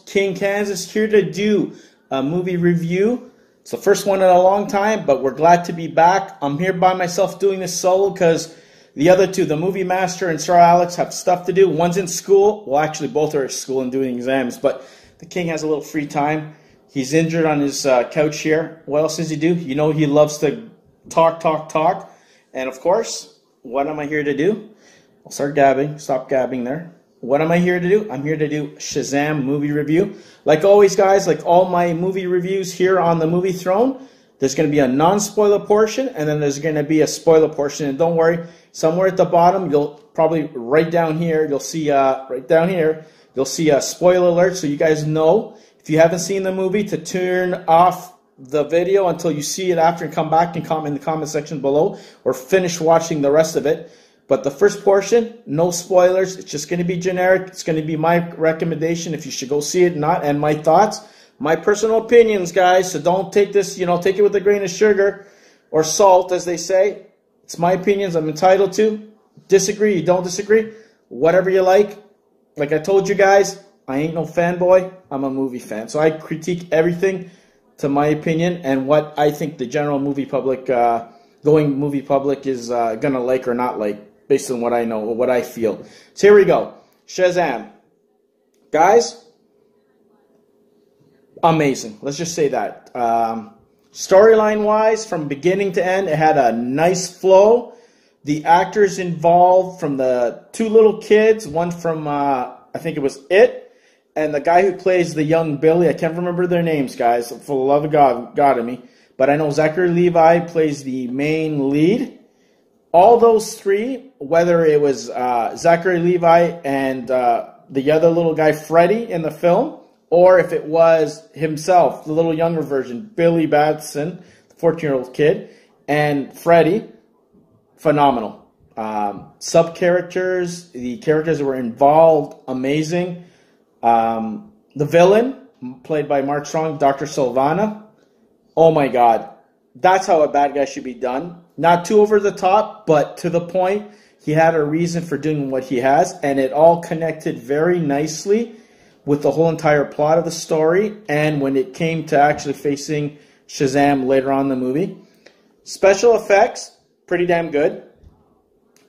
King Kansas here to do a movie review. It's the first one in a long time, but we're glad to be back. I'm here by myself doing this solo because the other two, the Movie Master and Sir Alex, have stuff to do. One's in school. Well, actually, both are at school and doing exams, but the King has a little free time. He's injured on his couch here. What else does he do? You know he loves to talk. And, of course, what am I here to do? I'll start gabbing. Stop gabbing there. What am I here to do? I'm here to do Shazam movie review. Like always, guys, like all my movie reviews here on the Movie Throne, there's going to be a non-spoiler portion, and then there's going to be a spoiler portion. And don't worry, somewhere at the bottom, you'll probably right down here, you'll see you'll see a spoiler alert, so you guys know if you haven't seen the movie to turn off the video until you see it after and come back and comment in the comment section below, or finish watching the rest of it. But the first portion, no spoilers. It's just going to be generic. It's going to be my recommendation if you should go see it or not, and my thoughts, my personal opinions, guys. So don't take this, take it with a grain of sugar or salt, as they say. It's my opinions. I'm entitled to. Disagree, you don't disagree. Whatever you like. Like I told you guys, I ain't no fanboy. I'm a movie fan. So I critique everything to my opinion and what I think the general movie public, going movie public is going to like or not like, based on what I know or what I feel. So here we go. Shazam. Guys, amazing. Let's just say that. Storyline-wise, from beginning to end, it had a nice flow. The actors involved, from the two little kids, one from, I think it was It, and the guy who plays the young Billy. I can't remember their names, guys, for the love of God in me. But I know Zachary Levi plays the main lead. All those three, whether it was Zachary Levi and the other little guy, Freddie, in the film, or if it was himself, the little younger version, Billy Batson, the 14-year-old kid, and Freddie, phenomenal. Sub-characters, the characters that were involved, amazing. The villain, played by Mark Strong, Dr. Sylvana, oh my God. That's how a bad guy should be done. Not too over the top, but to the point. He had a reason for doing what he has, and it all connected very nicely with the whole entire plot of the story, and when it came to actually facing Shazam later on in the movie. Special effects, pretty damn good.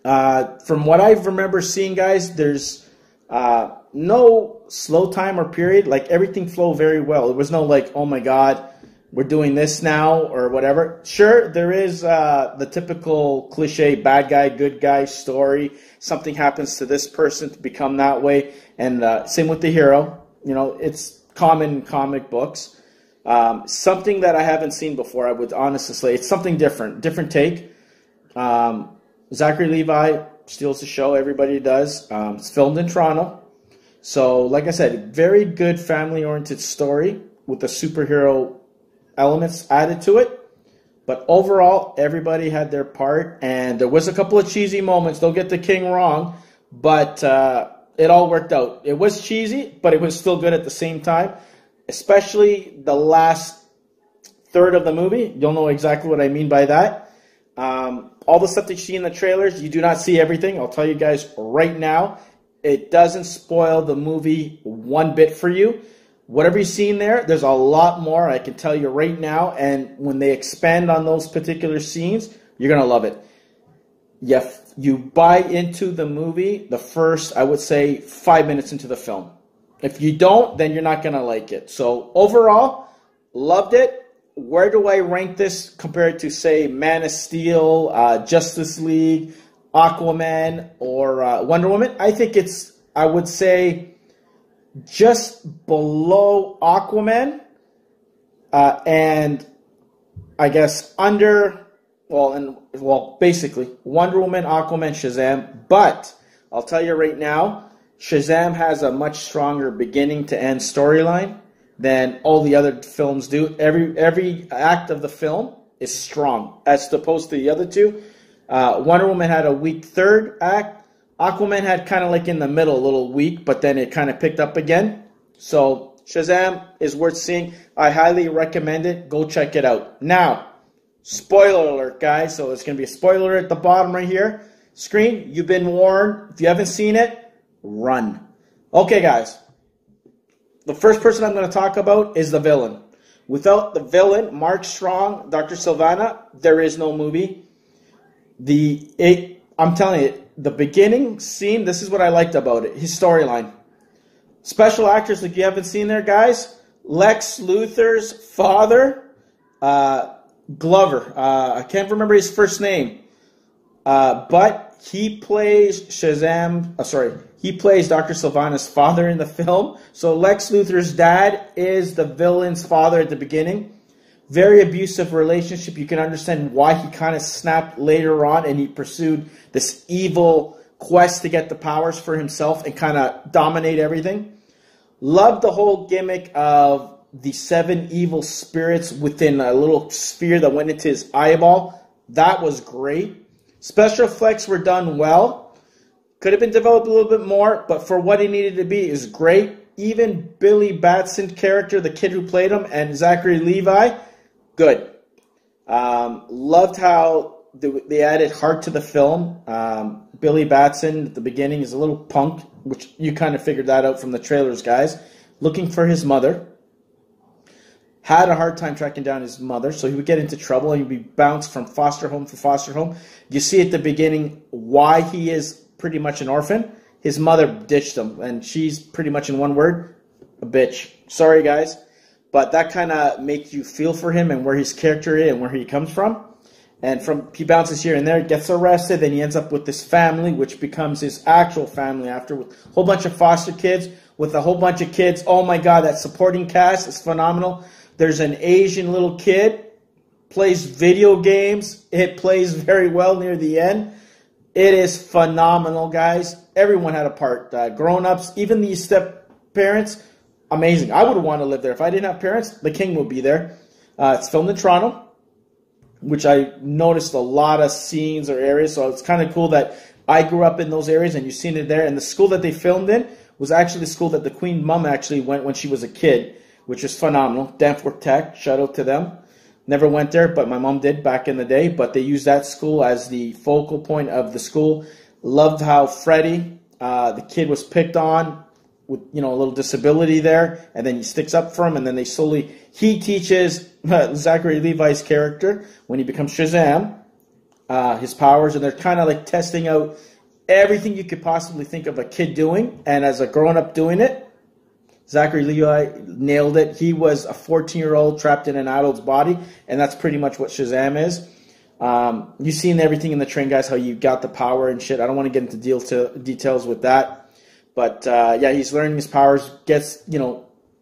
From what I remember seeing, guys, there's no slow time or period. Like, everything flowed very well. There was no like, oh my God, we're doing this now or whatever. Sure, there is the typical cliche bad guy, good guy story. Something happens to this person to become that way. And same with the hero. It's common in comic books. Something that I haven't seen before, I would honestly say. It's something different. Different take. Zachary Levi steals the show. Everybody does. It's filmed in Toronto. So, like I said, very good family-oriented story with the superhero elements added to it, but overall everybody had their part, and there was a couple of cheesy moments. Don't get the King wrong, but it all worked out. It was cheesy, but it was still good at the same time, especially the last third of the movie. You'll know exactly what I mean by that. All the stuff that you see in the trailers, you do not see everything. I'll tell you guys right now, it doesn't spoil the movie one bit for you. Whatever you see in there, there's a lot more, I can tell you right now. And when they expand on those particular scenes, you're going to love it. You buy into the movie the first, I would say, 5 minutes into the film. If you don't, then you're not going to like it. So overall, loved it. Where do I rank this compared to, say, Man of Steel, Justice League, Aquaman, or Wonder Woman? I think it's, I would say, just below Aquaman, and I guess under, basically Wonder Woman, Aquaman, Shazam. But I'll tell you right now, Shazam has a much stronger beginning to end storyline than all the other films do. Every act of the film is strong, as opposed to the other two. Wonder Woman had a weak third act. Aquaman had kind of like in the middle a little weak, but then it kind of picked up again. So Shazam is worth seeing. I highly recommend it. Go check it out. Now, spoiler alert, guys. So there's going to be a spoiler at the bottom right here. Screen, you've been warned. If you haven't seen it, run. Okay, guys. the first person I'm going to talk about is the villain. Without the villain, Mark Strong, Dr. Sylvana, there is no movie. I'm telling you, the beginning scene, this is what I liked about it. His storyline. Special actors, like you haven't seen there, guys. Lex Luthor's father, Glover. I can't remember his first name. But he plays Shazam. He plays Dr. Sylvana's father in the film. So Lex Luthor's dad is the villain's father at the beginning. Very abusive relationship. You can understand why he kind of snapped later on and he pursued this evil quest to get the powers for himself and kind of dominate everything. Loved the whole gimmick of the 7 evil spirits within a little sphere that went into his eyeball. That was great. Special effects were done well. Could have been developed a little bit more, but for what he needed to be is great. Even Billy Batson's character, the kid who played him, and Zachary Levi, good. Loved how they added heart to the film. Billy Batson at the beginning is a little punk, which you kind of figured that out from the trailers, guys. Looking for his mother. Had a hard time tracking down his mother, so he would get into trouble and he'd be bounced from foster home to foster home. You see at the beginning why he is pretty much an orphan. His mother ditched him, and she's pretty much in one word, a bitch. Sorry, guys. But that kind of makes you feel for him and where his character is and where he comes from. And he bounces here and there, gets arrested, then he ends up with this family, which becomes his actual family after, with a whole bunch of foster kids, with a whole bunch of kids. Oh my God, that supporting cast is phenomenal. There's an Asian little kid, plays video games. It plays very well near the end. It is phenomenal, guys. Everyone had a part. Grown-ups, even these step-parents, amazing. I would want to live there. If I didn't have parents, the king would be there. It's filmed in Toronto, which I noticed a lot of scenes or areas, so it's kind of cool that I grew up in those areas and you've seen it there. And the school that they filmed in was actually the school that the Queen Mum actually went when she was a kid, which is phenomenal. Danforth Tech, shout out to them. Never went there, but my mom did back in the day. But they used that school as the focal point of the school. Loved how Freddie, the kid, was picked on with a little disability there, and then he sticks up for him, and then he teaches Zachary Levi's character when he becomes Shazam his powers, and they're kind of like testing out everything you could possibly think of a kid doing, and as a grown-up doing it. Zachary Levi nailed it. He was a 14-year-old trapped in an adult's body, and that's pretty much what Shazam is. You've seen everything in the train, guys, how you got the power and shit. I don't want to get into details with that. But, yeah, he's learning his powers,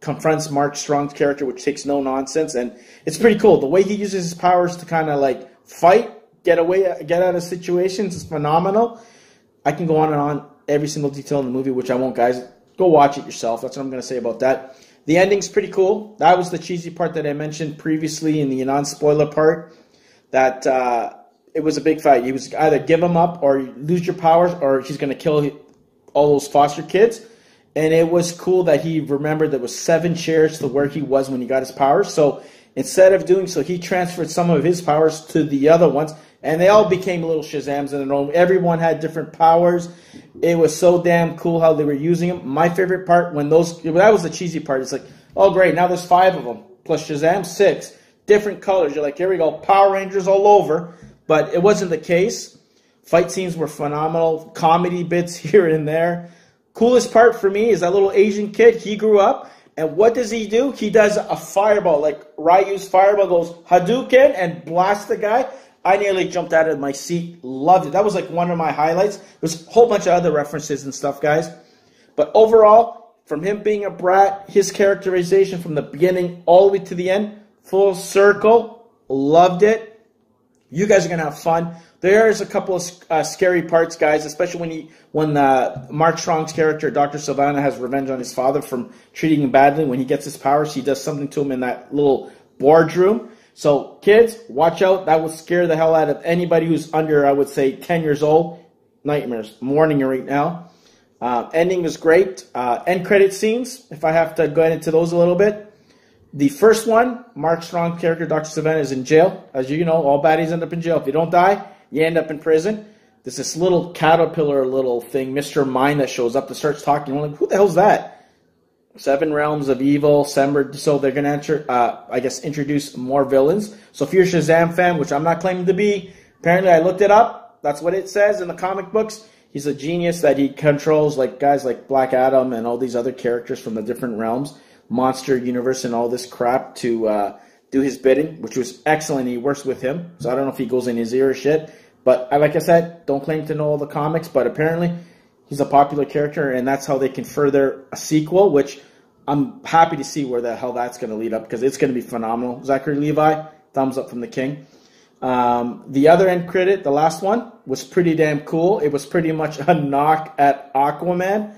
confronts Mark Strong's character, which takes no nonsense, and it's pretty cool. The way he uses his powers to kind of, fight, get out of situations is phenomenal. I can go on and on every single detail in the movie, which I won't, guys. Go watch it yourself. That's what I'm going to say about that. The ending's pretty cool. That was the cheesy part that I mentioned previously in the non-spoiler part, that it was a big fight. He was either give him up or lose your powers, or he's going to kill all those foster kids. And it was cool that he remembered there was 7 chairs to where he was when he got his powers. So instead of doing so, he transferred some of his powers to the other ones, and they all became little Shazams in their own. Everyone had different powers. It was so damn cool how they were using them. My favorite part, that was the cheesy part. It's like, oh great, now there's 5 of them. Plus Shazam, 6. Different colors. You're like, here we go, Power Rangers all over. But it wasn't the case. Fight scenes were phenomenal. Comedy bits here and there. Coolest part for me is that little Asian kid. He grew up, and what does he do? He does a fireball, like Ryu's fireball, goes Hadouken and blasts the guy. I nearly jumped out of my seat. Loved it. That was like one of my highlights. There's a whole bunch of other references and stuff, guys. But overall, from him being a brat, his characterization from the beginning all the way to the end, full circle, loved it. You guys are going to have fun. There's a couple of scary parts, guys, especially when Mark Strong's character, Dr. Sylvana, has revenge on his father from treating him badly. When he gets his powers, he does something to him in that little boardroom. So, kids, watch out. That will scare the hell out of anybody who's under, I would say, 10 years old. Nightmares. I'm warning you right now. Ending was great. End credit scenes, if I have to go into those a little bit. The first one, Mark Strong's character, Dr. Savannah, is in jail. As you know, all baddies end up in jail. If you don't die, you end up in prison. There's this little caterpillar little thing, Mr. Mind, that shows up that starts talking. I'm like, who the hell's that? 7 Realms of Evil, Sandberg. So they're going to, I guess, introduce more villains. So if you're a Shazam fan, which I'm not claiming to be, apparently I looked it up. That's what it says in the comic books. He's a genius that he controls like guys like Black Adam and all these other characters from the different realms, Monster Universe and all this crap to do his bidding, which was excellent. He works with him. So I don't know if he goes in his ear or shit. But like I said, don't claim to know all the comics, but apparently he's a popular character, and that's how they can further a sequel, which I'm happy to see where the hell that's going to lead up, because it's going to be phenomenal. Zachary Levi, thumbs up from the king. The other end credit, the last one, was pretty damn cool. It was pretty much a knock at Aquaman.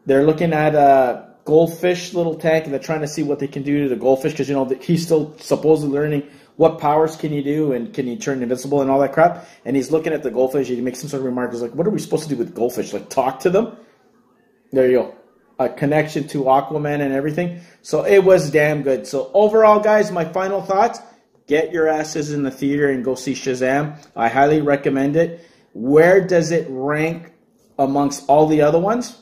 They're looking at a goldfish little tank, and they're trying to see what they can do to the goldfish, because, you know, he's still supposedly learning what powers can he do, and can he turn invisible and all that crap. And he's looking at the goldfish. He makes some sort of remark. He's like, what are we supposed to do with goldfish? Like, talk to them? There you go. A connection to Aquaman and everything. So it was damn good. So overall, guys, my final thoughts, get your asses in the theater and go see Shazam. I highly recommend it. Where does it rank amongst all the other ones?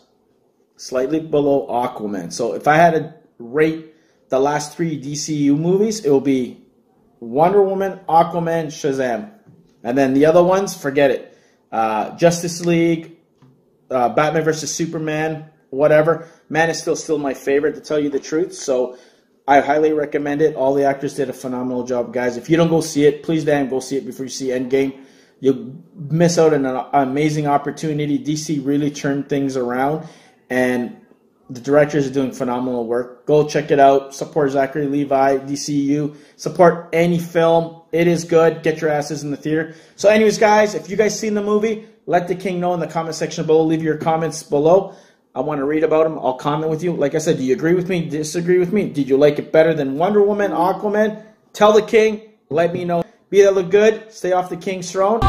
Slightly below Aquaman. So if I had to rate the last 3 DCU movies, it will be Wonder Woman, Aquaman, Shazam. And then the other ones, forget it. Justice League, Batman vs. Superman, whatever. Man is still my favorite, to tell you the truth. So I highly recommend it. All the actors did a phenomenal job, guys. If you don't go see it, please damn go see it before you see Endgame. You'll miss out on an amazing opportunity. DC really turned things around, and the directors are doing phenomenal work. Go check it out. Support Zachary Levi, DCU. Support any film. It is good. Get your asses in the theater. So anyways, guys, if you guys seen the movie, let the king know in the comment section below. Leave your comments below. I want to read about them. I'll comment with you. Like I said, do you agree with me? Disagree with me? Did you like it better than Wonder Woman, Aquaman? Tell the king. Let me know. Be that look good. Stay off the king's throne.